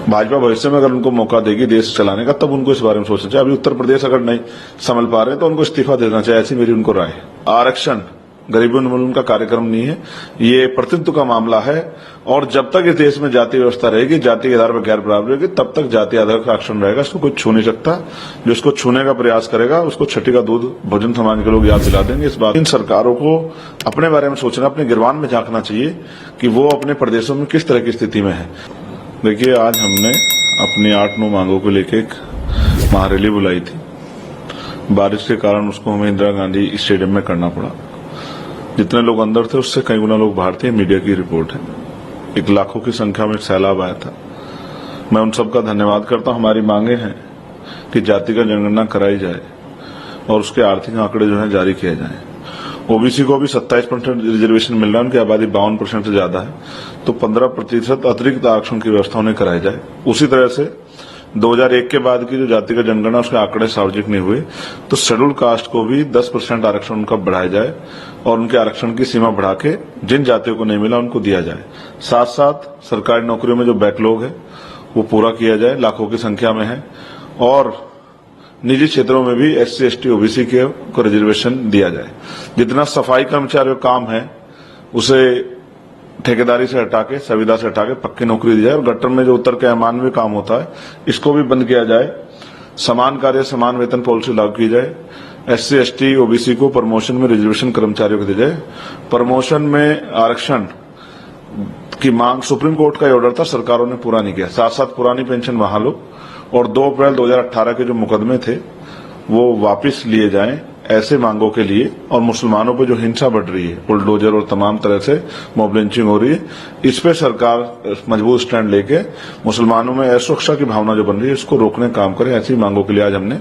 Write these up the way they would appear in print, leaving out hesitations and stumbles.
भाजपा भविष्य में अगर उनको मौका देगी देश चलाने का, तब उनको इस बारे में सोचना चाहिए। अभी उत्तर प्रदेश अगर नहीं संभल पा रहे तो उनको इस्तीफा देना चाहिए, ऐसी मेरी उनको राय है। आरक्षण गरीबी उन्मूलन का कार्यक्रम नहीं है, ये प्रतिनिधित्व का मामला है। और जब तक इस देश में जाति व्यवस्था रहेगी, जाति के आधार पर गैर बराबरी होगी, तब तक जाति आधार का आरक्षण रहेगा। इसको कोई छू नहीं सकता। जो इसको छूने का प्रयास करेगा उसको छठी का दूध बहुजन समाज के लोग याद दिला देंगे। इस बात इन सरकारों को अपने बारे में सोचना, अपने गिरबान में झांकना चाहिए कि वो अपने प्रदेशों में किस तरह की स्थिति में है। देखिए, आज हमने अपनी 8-9 मांगों को लेकर एक महारैली बुलाई थी। बारिश के कारण उसको हमें इंदिरा गांधी स्टेडियम में करना पड़ा। जितने लोग अंदर थे उससे कई गुना लोग बाहर थे, मीडिया की रिपोर्ट है। 1 लाखों की संख्या में सैलाब आया था। मैं उन सबका धन्यवाद करता हूं। हमारी मांगे हैं कि जाति का जनगणना कराई जाए और उसके आर्थिक आंकड़े जो है जारी किए जाएं। ओबीसी को भी 27% रिजर्वेशन मिल रहा है, उनकी आबादी 52% से ज्यादा है, तो 15% अतिरिक्त आरक्षण की व्यवस्था उन्हें कराई जाए। उसी तरह से 2001 के बाद की जो जाति का जनगणना उसके आंकड़े सार्वजनिक नहीं हुए, तो शेड्यूल कास्ट को भी 10% आरक्षण उनका बढ़ाया जाए और उनके आरक्षण की सीमा बढ़ा के जिन जातियों को नहीं मिला उनको दिया जाए। साथ साथ सरकारी नौकरियों में जो बैकलॉग है वो पूरा किया जाए, लाखों की संख्या में है। और निजी क्षेत्रों में भी SC, ST, OBC को रिजर्वेशन दिया जाए। जितना सफाई कर्मचारियों का काम है उसे ठेकेदारी से हटा के, संविदा से हटा के पक्की नौकरी दी जाए। और गटर में जो उतर के अमानवीय काम होता है इसको भी बंद किया जाए। समान कार्य समान वेतन पॉलिसी लागू की जाए। SC, ST, OBC को प्रमोशन में रिजर्वेशन कर्मचारियों को दी जाए। प्रमोशन में आरक्षण की मांग सुप्रीम कोर्ट का ऑर्डर था, सरकारों ने पूरा नहीं किया। साथ साथ पुरानी पेंशन बहाल और 2 अप्रैल 2018 के जो मुकदमे थे वो वापस लिए जाएं, ऐसे मांगों के लिए। और मुसलमानों पर जो हिंसा बढ़ रही है, बुलडोजर और तमाम तरह से मॉब लिंचिंग हो रही है, इस पे सरकार मजबूत स्टैंड लेके मुसलमानों में असुरक्षा की भावना जो बन रही है इसको रोकने का काम करे। ऐसी मांगों के लिए आज हमने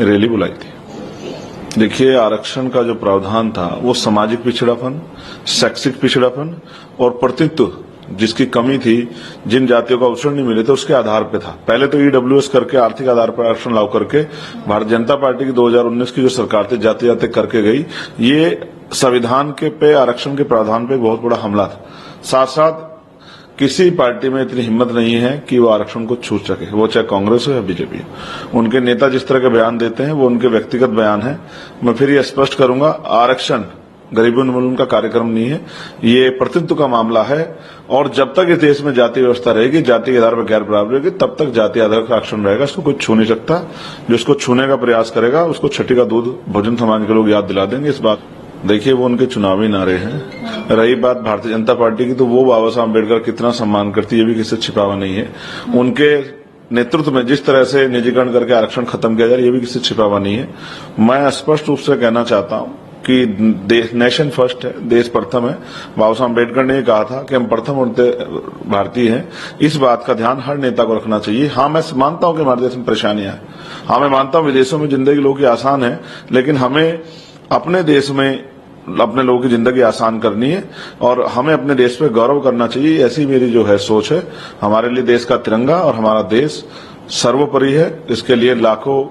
रैली बुलाई थी। देखिए, आरक्षण का जो प्रावधान था वो सामाजिक पिछड़ापन, शैक्षिक पिछड़ापन और प्रतिनिधित्व जिसकी कमी थी, जिन जातियों को अवसर नहीं मिले थे उसके आधार पे था। पहले तो EWS करके आर्थिक आधार पर आरक्षण लागू करके भारतीय जनता पार्टी की 2019 की जो सरकार थी जाति जाति करके गई। ये संविधान के पे आरक्षण के प्रावधान पे बहुत बड़ा हमला था। साथ साथ किसी पार्टी में इतनी हिम्मत नहीं है कि वो आरक्षण को छू सके, वो चाहे कांग्रेस हो या बीजेपी हो। उनके नेता जिस तरह के बयान देते हैं वो उनके व्यक्तिगत बयान है। मैं फिर ये स्पष्ट करूंगा, आरक्षण गरीबी उन्मूलन का कार्यक्रम नहीं है, ये प्रतिनिधित्व का मामला है। और जब तक इस देश में जाति व्यवस्था रहेगी, जाति के आधार पर गैर बराबरी होगी, तब तक जाति आधार का आरक्षण रहेगा। इसको कोई छू नहीं सकता। जो इसको छूने का प्रयास करेगा उसको छठी का दूध बहुजन समाज के लोग याद दिला देंगे। इस बात देखिए, वो उनके चुनावी नारे हैं। रही बात भारतीय जनता पार्टी की, तो वो बाबा साहब अम्बेडकर कितना सम्मान करती है, ये भी किसी से छिपावा नहीं है। उनके नेतृत्व में जिस तरह से निजीकरण करके आरक्षण खत्म किया जाए, ये भी किसी से छिपावा नहीं है। मैं स्पष्ट रूप से कहना चाहता हूं कि देश नेशन फर्स्ट है, देश प्रथम है। बाबा साहब अम्बेडकर ने कहा था कि हम प्रथम और भारतीय हैं। इस बात का ध्यान हर नेता को रखना चाहिए। हाँ, मैं मानता हूं कि हमारे देश में परेशानियां हैं। हाँ, मैं मानता हूं विदेशों में जिंदगी लोगों की आसान है, लेकिन हमें अपने देश में अपने लोगों की जिंदगी आसान करनी है और हमें अपने देश पे गौरव करना चाहिए। ऐसी मेरी जो है सोच है। हमारे लिए देश का तिरंगा और हमारा देश सर्वोपरि है। इसके लिए लाखों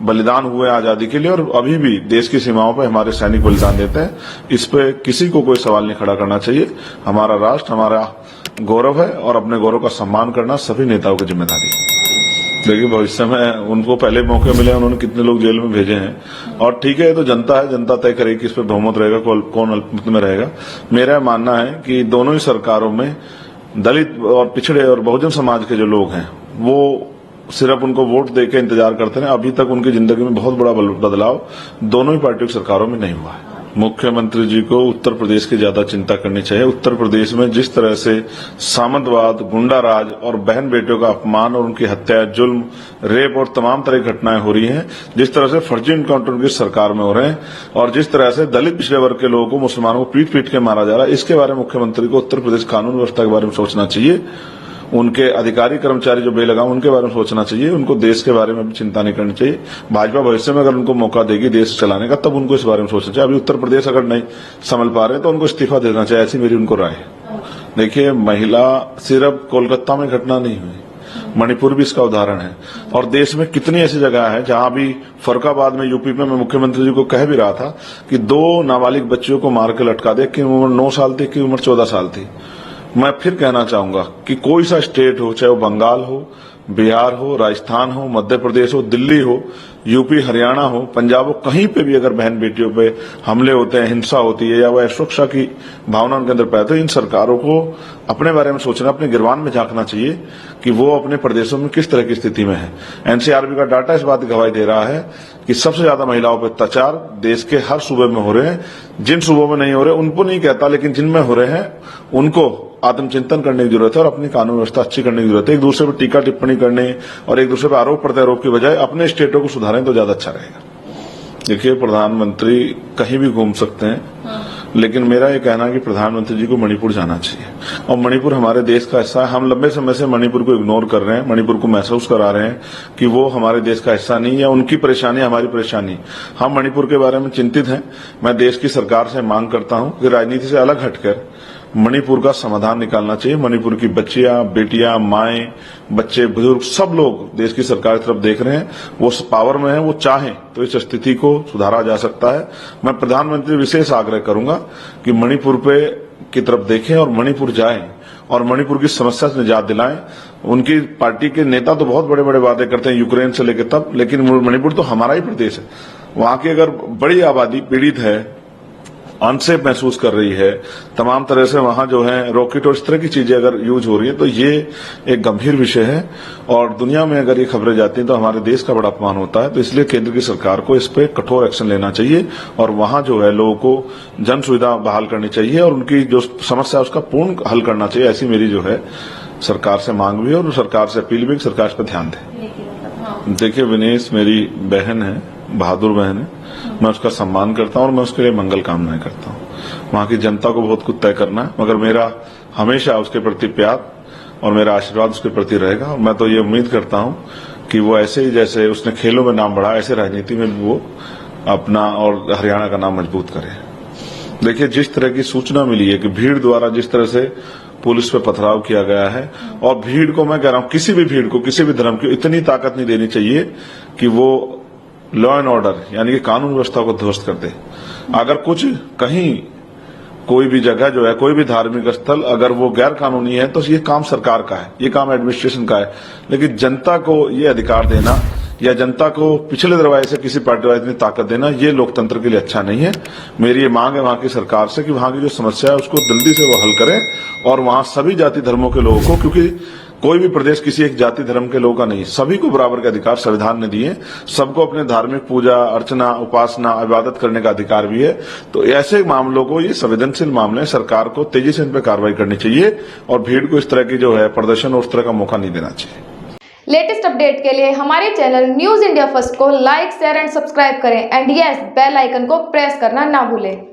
बलिदान हुए आजादी के लिए और अभी भी देश की सीमाओं पर हमारे सैनिक बलिदान देते हैं। इस पे किसी को कोई सवाल नहीं खड़ा करना चाहिए। हमारा राष्ट्र हमारा गौरव है और अपने गौरव का सम्मान करना सभी नेताओं की जिम्मेदारी है। देखिए, भविष्य में उनको पहले मौके मिले, उन्होंने कितने लोग जेल में भेजे हैं। और ठीक है, तो जनता है, जनता तय करेगी कि इस पर बहुमत रहेगा, कौन अल्पमत में रहेगा। मेरा मानना है कि दोनों ही सरकारों में दलित और पिछड़े और बहुजन समाज के जो लोग हैं वो सिर्फ उनको वोट देके इंतजार करते हैं। अभी तक उनकी जिंदगी में बहुत बड़ा बदलाव दोनों ही पार्टियों की सरकारों में नहीं हुआ है। मुख्यमंत्री जी को उत्तर प्रदेश की ज्यादा चिंता करनी चाहिए। उत्तर प्रदेश में जिस तरह से सामंतवाद, गुंडाराज और बहन बेटियों का अपमान और उनकी हत्या, जुल्म, रेप और तमाम तरह की घटनाएं हो रही हैं, जिस तरह से फर्जी इनकाउंटर उनकी सरकार में हो रहे हैं और जिस तरह से दलित पिछड़े वर्ग के लोगों को, मुसलमानों को पीट पीट के मारा जा रहा है, इसके बारे में मुख्यमंत्री को उत्तर प्रदेश कानून व्यवस्था के बारे में सोचना चाहिए। उनके अधिकारी कर्मचारी जो बेलगाम उनके बारे में सोचना चाहिए। उनको देश के बारे में भी चिंता नहीं करनी चाहिए। भाजपा भविष्य में अगर उनको मौका देगी देश चलाने का, तब उनको इस बारे में सोचना चाहिए। अभी उत्तर प्रदेश अगर नहीं संभल पा रहे तो उनको इस्तीफा देना चाहिए, ऐसी मेरी उनको राय है। देखिए, महिला सिर्फ कोलकाता में घटना नहीं हुई, मणिपुर भी इसका उदाहरण है। और देश में कितनी ऐसी जगह है जहां भी फरुखाबाद में, यूपी में, मैं मुख्यमंत्री जी को कह भी रहा था कि 2 नाबालिग बच्चियों को मार के लटका दे, कि उम्र 9 साल थी, की उम्र 14 साल थी। मैं फिर कहना चाहूंगा कि कोई सा स्टेट हो, चाहे वो बंगाल हो, बिहार हो, राजस्थान हो, मध्य प्रदेश हो, दिल्ली हो, यूपी, हरियाणा हो, पंजाब हो, कहीं पे भी अगर बहन बेटियों पे हमले होते हैं, हिंसा होती है या वह सुरक्षा की भावना उनके अंदर पैदा, तो इन सरकारों को अपने बारे में सोचना, अपने गिरबान में झांकना चाहिए कि वो अपने प्रदेशों में किस तरह की स्थिति में है। एनसीआरबी का डाटा इस बात की गवाही दे रहा है कि सबसे ज्यादा महिलाओं पर अत्याचार देश के हर सूबे में हो रहे हैं। जिन सूबों में नहीं हो रहे उनको नहीं कहता, लेकिन जिनमें हो रहे हैं उनको आत्मचिंतन करने की जरूरत है और अपनी कानून व्यवस्था अच्छी करने की जरूरत है। एक दूसरे पर टीका टिप्पणी करने और एक दूसरे पर आरोप प्रत्यारोप की बजाय अपने स्टेटों को सुधारें तो ज्यादा अच्छा रहेगा। देखिए, प्रधानमंत्री कहीं भी घूम सकते हैं, लेकिन मेरा ये कहना है कि प्रधानमंत्री जी को मणिपुर जाना चाहिए। और मणिपुर हमारे देश का हिस्सा है। हम लंबे समय से मणिपुर को इग्नोर कर रहे हैं, मणिपुर को महसूस करा रहे हैं कि वो हमारे देश का हिस्सा नहीं है, उनकी परेशानी हमारी परेशानी। हम मणिपुर के बारे में चिंतित हैं। मैं देश की सरकार से मांग करता हूं कि राजनीति से अलग हटकर मणिपुर का समाधान निकालना चाहिए। मणिपुर की बच्चियां, बेटियां, माएं, बच्चे, बुजुर्ग सब लोग देश की सरकार की तरफ देख रहे हैं। वो पावर में है, वो चाहें तो इस स्थिति को सुधारा जा सकता है। मैं प्रधानमंत्री विशेष आग्रह करूंगा कि मणिपुर पे की तरफ देखें और मणिपुर जाएं और मणिपुर की समस्या से निजात दिलाएं। उनकी पार्टी के नेता तो बहुत बड़े बड़े वादे करते हैं यूक्रेन से लेकर तब, लेकिन मणिपुर तो हमारा ही प्रदेश है। वहां की अगर बड़ी आबादी पीड़ित है, अनसेफ महसूस कर रही है, तमाम तरह से वहां जो है रॉकेट और इस तरह की चीजें अगर यूज हो रही है, तो ये एक गंभीर विषय है और दुनिया में अगर ये खबरें जाती हैं तो हमारे देश का बड़ा अपमान होता है। तो इसलिए केंद्र की सरकार को इस पे कठोर एक्शन लेना चाहिए और वहां जो है लोगों को जन सुविधा बहाल करनी चाहिए और उनकी जो समस्या है उसका पूर्ण हल करना चाहिए। ऐसी मेरी जो है सरकार से मांग भी है और सरकार से अपील भी, सरकार इस पर ध्यान दे। देखिए, विनेश मेरी बहन है, बहादुर बहन है, मैं उसका सम्मान करता हूं और मैं उसके लिए मंगल कामनाएं करता हूं। वहां की जनता को बहुत कुछ तय करना है, मगर मेरा हमेशा उसके प्रति प्यार और मेरा आशीर्वाद उसके प्रति रहेगा। और मैं तो ये उम्मीद करता हूं कि वो ऐसे ही जैसे उसने खेलों में नाम बढ़ाया, ऐसे राजनीति में भी वो अपना और हरियाणा का नाम मजबूत करे। देखिए, जिस तरह की सूचना मिली है कि भीड़ द्वारा जिस तरह से पुलिस पे पथराव किया गया है, और भीड़ को मैं कह रहा हूं, किसी भी भीड़ को, किसी भी धर्म की इतनी ताकत नहीं देनी चाहिए कि वो लॉ एंड ऑर्डर यानी कि कानून व्यवस्था को ध्वस्त कर दे। अगर कुछ कहीं कोई भी जगह जो है, कोई भी धार्मिक स्थल अगर वो गैर कानूनी है तो ये काम सरकार का है, ये काम एडमिनिस्ट्रेशन का है। लेकिन जनता को ये अधिकार देना या जनता को पिछले दरवाजे से किसी पार्टी वाले इतनी ताकत देना, ये लोकतंत्र के लिए अच्छा नहीं है। मेरी ये मांग है वहां की सरकार से कि वहां की जो समस्या है उसको जल्दी से वो हल करें और वहां सभी जाति धर्मों के लोगों को, क्योंकि कोई भी प्रदेश किसी एक जाति धर्म के लोगों का नहीं, सभी को बराबर के अधिकार संविधान ने दिए। सबको अपने धार्मिक पूजा अर्चना, उपासना, इबादत करने का अधिकार भी है। तो ऐसे मामलों को, ये संवेदनशील मामले, सरकार को तेजी से इन पर कार्रवाई करनी चाहिए और भीड़ को इस तरह की जो है प्रदर्शन और उस तरह का मौका नहीं देना चाहिए। लेटेस्ट अपडेट के लिए हमारे चैनल न्यूज इंडिया फर्स्ट को लाइक, शेयर एंड सब्सक्राइब करें एंड यस, बेल आइकन को प्रेस करना ना भूलें।